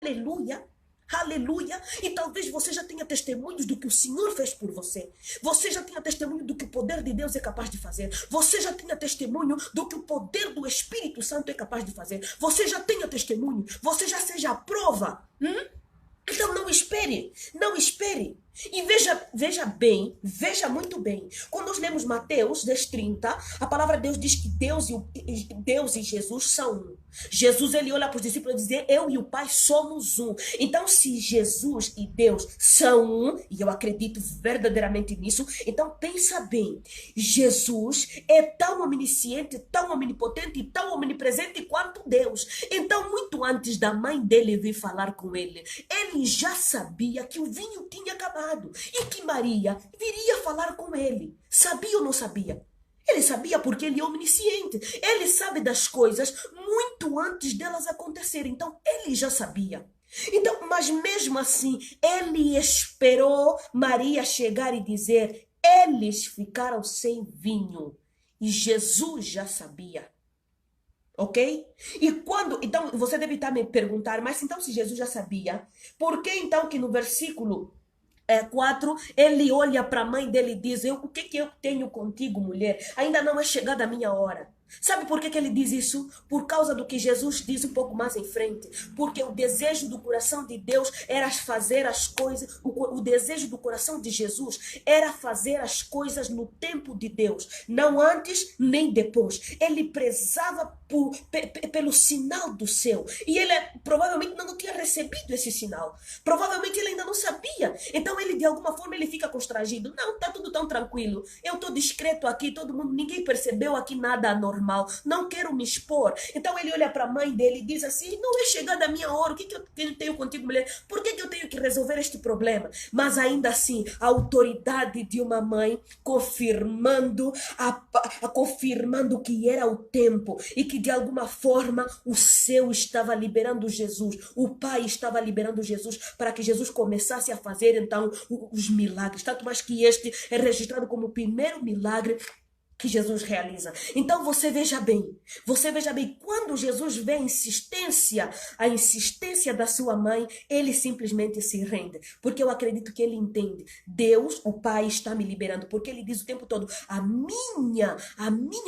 Aleluia. Aleluia. E talvez você já tenha testemunhos do que o Senhor fez por você. Você já tenha testemunho do que o poder de Deus é capaz de fazer. Você já tenha testemunho do que o poder do Espírito Santo é capaz de fazer. Você já tenha testemunho. Você já seja a prova. Então não espere, não espere. E veja bem, veja muito bem. Quando nós lemos Mateus 10:30, a palavra de Deus diz que Deus e Jesus são um. Jesus, ele olha para os discípulos e diz, eu e o Pai somos um. Então, se Jesus e Deus são um, e eu acredito verdadeiramente nisso, então pensa bem. Jesus é tão onisciente, tão omnipotente e tão omnipresente quanto Deus. Então, muito antes da mãe dele vir falar com ele já sabia que o vinho tinha acabado e que Maria viria falar com ele. Sabia ou não sabia? Ele sabia porque ele é omnisciente. Ele sabe das coisas muito antes delas acontecerem. Então, ele já sabia. Então, mas mesmo assim, ele esperou Maria chegar e dizer, eles ficaram sem vinho. E Jesus já sabia. Ok? E quando, então, você deve estar me perguntar, mas então se Jesus já sabia, por que então que no versículo 4, ele olha para a mãe dele e diz, o que eu tenho contigo, mulher? Ainda não é chegada a minha hora. Sabe por que ele diz isso? Por causa do que Jesus diz um pouco mais em frente. Porque o desejo do coração de Deus era fazer as coisas, o desejo do coração de Jesus era fazer as coisas no tempo de Deus, não antes nem depois. Ele prezava pelo sinal do céu. E ele provavelmente não tinha recebido esse sinal. Provavelmente ele ainda não sabia. Então ele de alguma forma ele fica constrangido. Não, está tudo tão tranquilo. Eu estou discreto aqui, todo mundo, ninguém percebeu aqui nada anormal. Não quero me expor. Então ele olha para a mãe dele e diz assim, não é chegada a minha hora, o que eu tenho contigo, mulher? Por que eu tenho que resolver este problema? Mas ainda assim, a autoridade de uma mãe confirmando que era o tempo e que de alguma forma o céu estava liberando Jesus, o Pai estava liberando Jesus para que Jesus começasse a fazer então os milagres, tanto mais que este é registrado como o primeiro milagre que Jesus realiza. Então você veja bem, quando Jesus vê a insistência da sua mãe, ele simplesmente se rende, porque eu acredito que ele entende, Deus, o Pai está me liberando, porque ele diz o tempo todo, a minha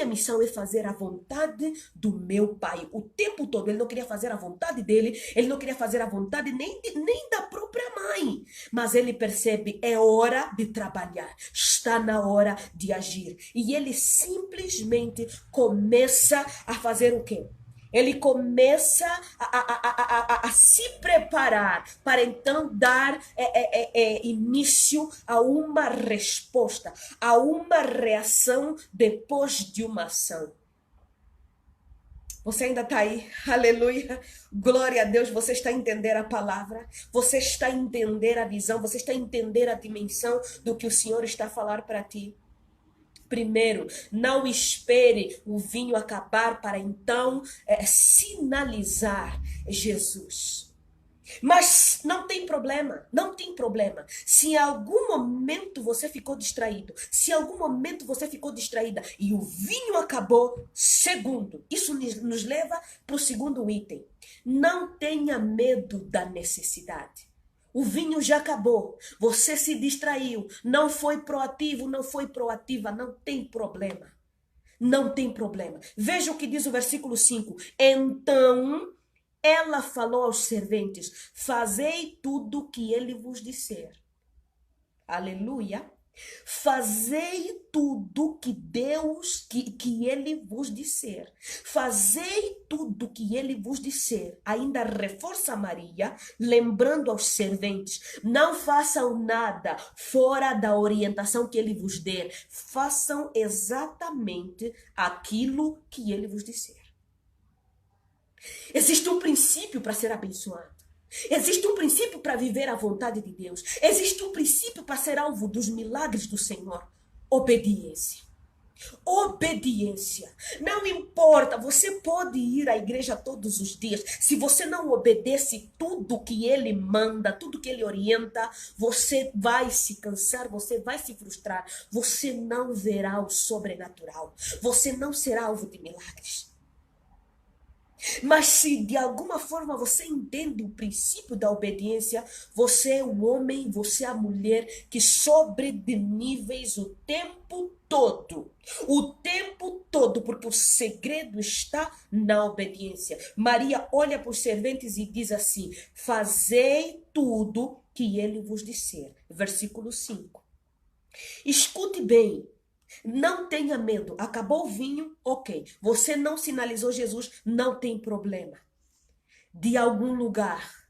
missão é fazer a vontade do meu Pai, o tempo todo. Ele não queria fazer a vontade dele, ele não queria fazer a vontade nem da própria mãe, mas ele percebe, é hora de trabalhar, está na hora de agir, e ele simplesmente começa a fazer o quê? Ele começa a se preparar para então dar início a uma resposta, a uma reação depois de uma ação. Você ainda está aí? Aleluia! Glória a Deus! Você está a entender a palavra? Você está a entender a visão? Você está a entender a dimensão do que o Senhor está a falar para ti? Primeiro, não espere o vinho acabar para então sinalizar Jesus. Mas não tem problema, não tem problema. Se em algum momento você ficou distraído, se em algum momento você ficou distraída e o vinho acabou, segundo, isso nos leva para o segundo item. Não tenha medo da necessidade. O vinho já acabou, você se distraiu, não foi proativo, não foi proativa, não tem problema. Não tem problema. Veja o que diz o versículo 5. Então ela falou aos serventes, fazei tudo o que ele vos disser. Aleluia. Fazei tudo que Deus, que ele vos disser. Fazei tudo que ele vos disser. Ainda reforça Maria, lembrando aos serventes, não façam nada fora da orientação que ele vos der. Façam exatamente aquilo que ele vos disser. Existe um princípio para ser abençoado. Existe um princípio para viver a vontade de Deus. Existe um princípio para ser alvo dos milagres do Senhor. Obediência. Obediência. Não importa, você pode ir à igreja todos os dias. Se você não obedece tudo que ele manda, tudo que ele orienta, você vai se cansar, você vai se frustrar. Você não verá o sobrenatural. Você não será alvo de milagres. Mas se de alguma forma você entende o princípio da obediência, você é o homem, você é a mulher que sobe de níveis o tempo todo. O tempo todo, porque o segredo está na obediência. Maria olha para os serventes e diz assim: fazei tudo que ele vos disser. Versículo 5. Escute bem. Não tenha medo. Acabou o vinho? Ok. Você não sinalizou Jesus? Não tem problema. De algum lugar,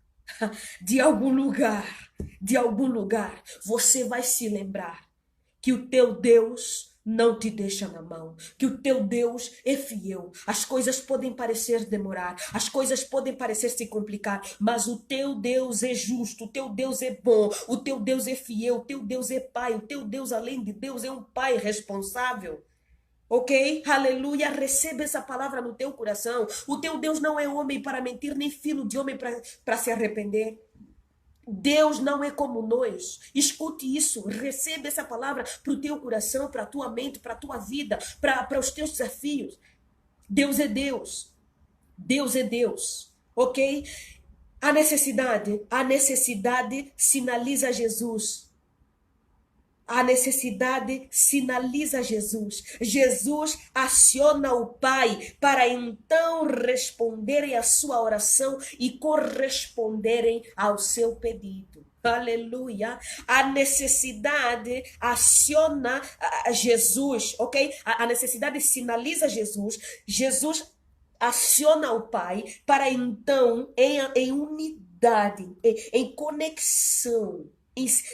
de algum lugar, de algum lugar, você vai se lembrar que o teu Deus não te deixa na mão, que o teu Deus é fiel. As coisas podem parecer demorar, as coisas podem parecer se complicar, mas o teu Deus é justo, o teu Deus é bom, o teu Deus é fiel, o teu Deus é pai, o teu Deus, além de Deus, é um pai responsável. Ok? Aleluia. Receba essa palavra no teu coração. O teu Deus não é homem para mentir, nem filho de homem para se arrepender. Deus não é como nós. Escute isso. Receba essa palavra para o teu coração, para a tua mente, para a tua vida, para os teus desafios. Deus é Deus. Deus é Deus. Ok? A necessidade sinaliza Jesus. A necessidade sinaliza Jesus. Jesus aciona o Pai para então responderem à sua oração e corresponderem ao seu pedido. Aleluia. A necessidade aciona Jesus, ok? A necessidade sinaliza Jesus. Jesus aciona o Pai para então, em unidade, em conexão,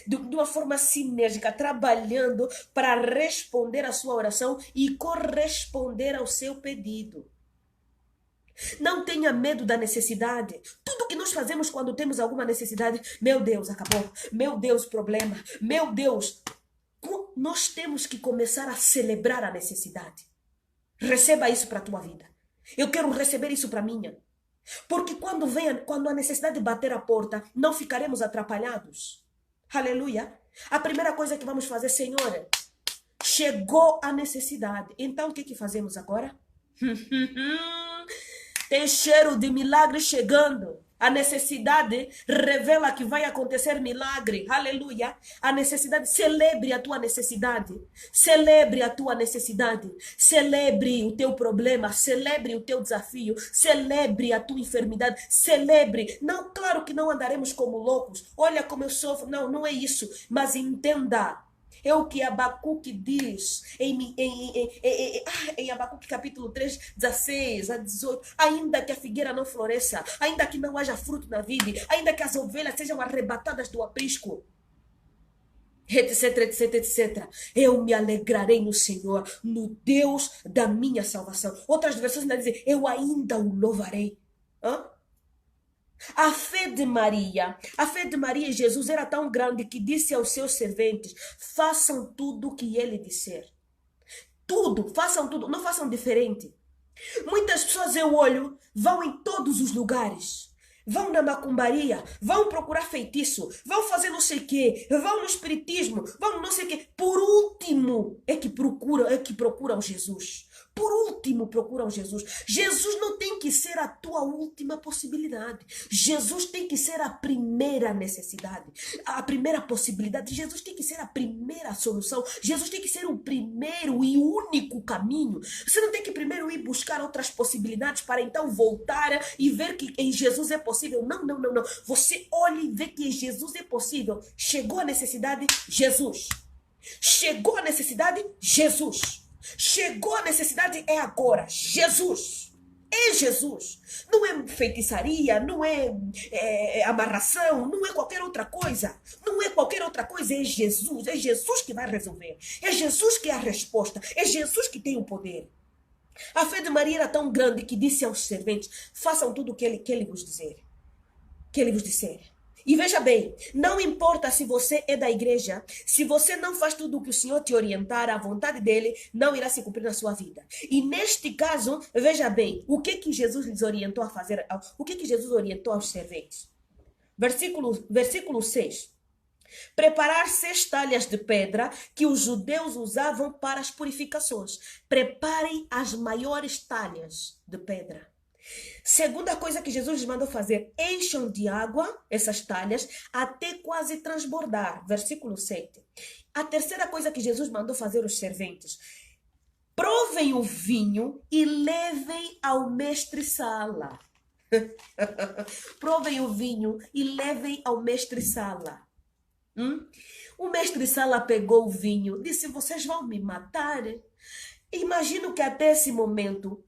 de uma forma sinérgica, trabalhando para responder à sua oração e corresponder ao seu pedido. Não tenha medo da necessidade. Tudo que nós fazemos quando temos alguma necessidade, meu Deus, acabou. Meu Deus, problema. Meu Deus. Nós temos que começar a celebrar a necessidade. Receba isso para a tua vida. Eu quero receber isso para a minha. Porque quando a necessidade bater a porta, não ficaremos atrapalhados. Aleluia. A primeira coisa que vamos fazer, Senhor, chegou a necessidade. Então o que fazemos agora? Tem cheiro de milagre chegando. A necessidade revela que vai acontecer milagre. Aleluia. A necessidade, celebre a tua necessidade. Celebre a tua necessidade. Celebre o teu problema. Celebre o teu desafio. Celebre a tua enfermidade. Celebre. Não, claro que não andaremos como loucos. Olha como eu sofro. Não, não é isso. Mas entenda. É o que Abacuque diz em Abacuque capítulo 3, 16 a 18. Ainda que a figueira não floresça, ainda que não haja fruto na vide, ainda que as ovelhas sejam arrebatadas do aprisco, etc, etc, etc. Eu me alegrarei no Senhor, no Deus da minha salvação. Outras versões ainda dizem, eu ainda o louvarei. A fé de Maria e Jesus era tão grande que disse aos seus serventes, façam tudo o que ele disser. Tudo, façam tudo, não façam diferente. Muitas pessoas eu olho, vão em todos os lugares. Vão na macumbaria, vão procurar feitiço, vão fazer não sei o quê, vão no espiritismo, vão não sei o quê. Por último, é que procuram Jesus. Por último, procuram Jesus. Jesus não tem que ser a tua última possibilidade. Jesus tem que ser a primeira necessidade, a primeira possibilidade. Jesus tem que ser a primeira solução. Jesus tem que ser o primeiro e único caminho. Você não tem que primeiro ir buscar outras possibilidades para então voltar e ver que em Jesus é possível. Não, não, não, não. Você olha e vê que em Jesus é possível. Chegou a necessidade, Jesus. Chegou a necessidade, Jesus. Chegou a necessidade, é agora. Jesus. É Jesus. Não é feitiçaria, não é amarração, não é qualquer outra coisa. Não é qualquer outra coisa, é Jesus. É Jesus que vai resolver. É Jesus que é a resposta. É Jesus que tem o poder. A fé de Maria era tão grande que disse aos serventes, façam tudo o que ele vos dizer. Que ele vos disser. E veja bem, não importa se você é da igreja, se você não faz tudo o que o Senhor te orientar, a vontade dele não irá se cumprir na sua vida. E neste caso, veja bem, o que Jesus lhes orientou a fazer? O que Jesus orientou aos serventes? Versículo 6. Preparar 6 talhas de pedra que os judeus usavam para as purificações. Preparem as maiores talhas de pedra. Segunda coisa que Jesus lhes mandou fazer: encham de água essas talhas até quase transbordar. Versículo 7. A terceira coisa que Jesus mandou fazer os serventes: provem o vinho e levem ao mestre-sala. Provem o vinho e levem ao mestre-sala. O mestre-sala pegou o vinho, disse: vocês vão me matar? Imagino que até esse momento,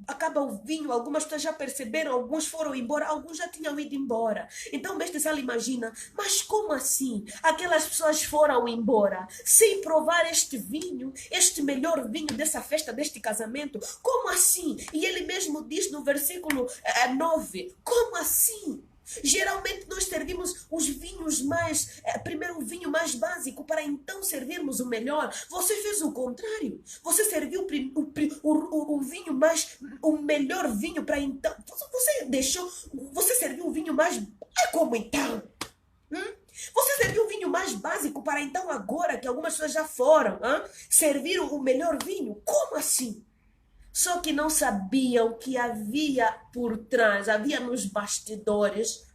acaba o vinho, algumas pessoas já perceberam, alguns foram embora, alguns já tinham ido embora. Então o mestre-sala imagina: mas como assim? Aquelas pessoas foram embora sem provar este vinho, este melhor vinho dessa festa, deste casamento? Como assim? E ele mesmo diz no versículo 9, como assim? Geralmente nós servimos os vinhos primeiro o vinho mais básico para então servirmos o melhor. Você fez o contrário. Você serviu o vinho o melhor vinho para então. Você serviu o vinho mais. É como então? Você serviu o vinho mais básico para então agora que algumas pessoas já foram servir o melhor vinho? Como assim? Só que não sabiam que havia por trás, havia nos bastidores,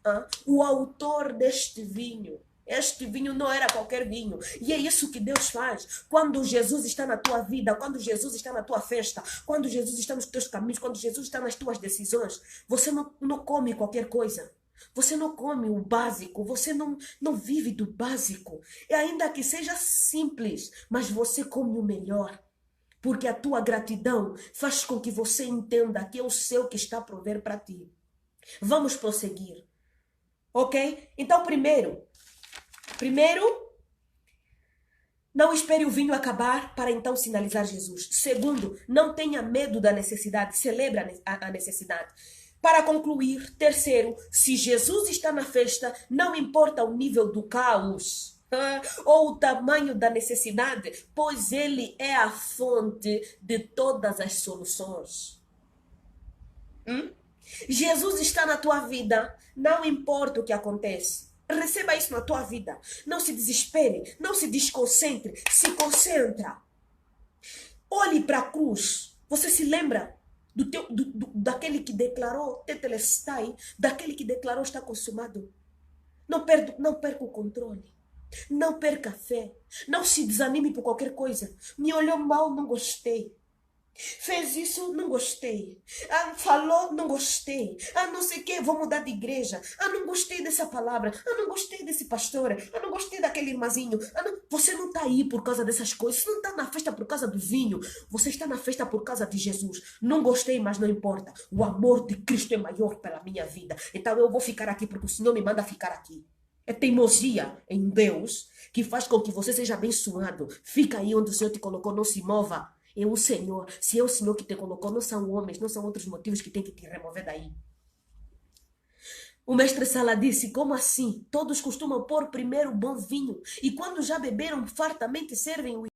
o autor deste vinho. Este vinho não era qualquer vinho. E é isso que Deus faz. Quando Jesus está na tua vida, quando Jesus está na tua festa, quando Jesus está nos teus caminhos, quando Jesus está nas tuas decisões, você não come qualquer coisa. Você não come o básico, você não vive do básico. E ainda que seja simples, mas você come o melhor. Porque a tua gratidão faz com que você entenda que é o céu que está a prover para ti. Vamos prosseguir. Ok? Então, primeiro, não espere o vinho acabar para então sinalizar Jesus. Segundo, não tenha medo da necessidade, celebre a necessidade. Para concluir, terceiro, se Jesus está na festa, não importa o nível do caos ou o tamanho da necessidade, pois ele é a fonte de todas as soluções. Jesus está na tua vida, não importa o que acontece. Receba isso na tua vida. Não se desespere, não se desconcentre, se concentra. Olhe para a cruz. Você se lembra daquele que declarou tetelestai, daquele que declarou está consumado? Não perca o controle. Não perca a fé. Não se desanime por qualquer coisa. Me olhou mal, não gostei. Fez isso, não gostei. Falou, não gostei. Não sei o que, vou mudar de igreja. Não gostei dessa palavra. Não gostei desse pastor. Não gostei daquele irmãzinho. Você não está aí por causa dessas coisas. Você não está na festa por causa do vinho. Você está na festa por causa de Jesus. Não gostei, mas não importa. O amor de Cristo é maior pela minha vida. Então eu vou ficar aqui porque o Senhor me manda ficar aqui. É teimosia em Deus que faz com que você seja abençoado. Fica aí onde o Senhor te colocou, não se mova. É o Senhor. Se é o Senhor que te colocou, não são homens, não são outros motivos que tem que te remover daí. O mestre Sala disse: como assim? Todos costumam pôr primeiro o bom vinho e quando já beberam fartamente servem o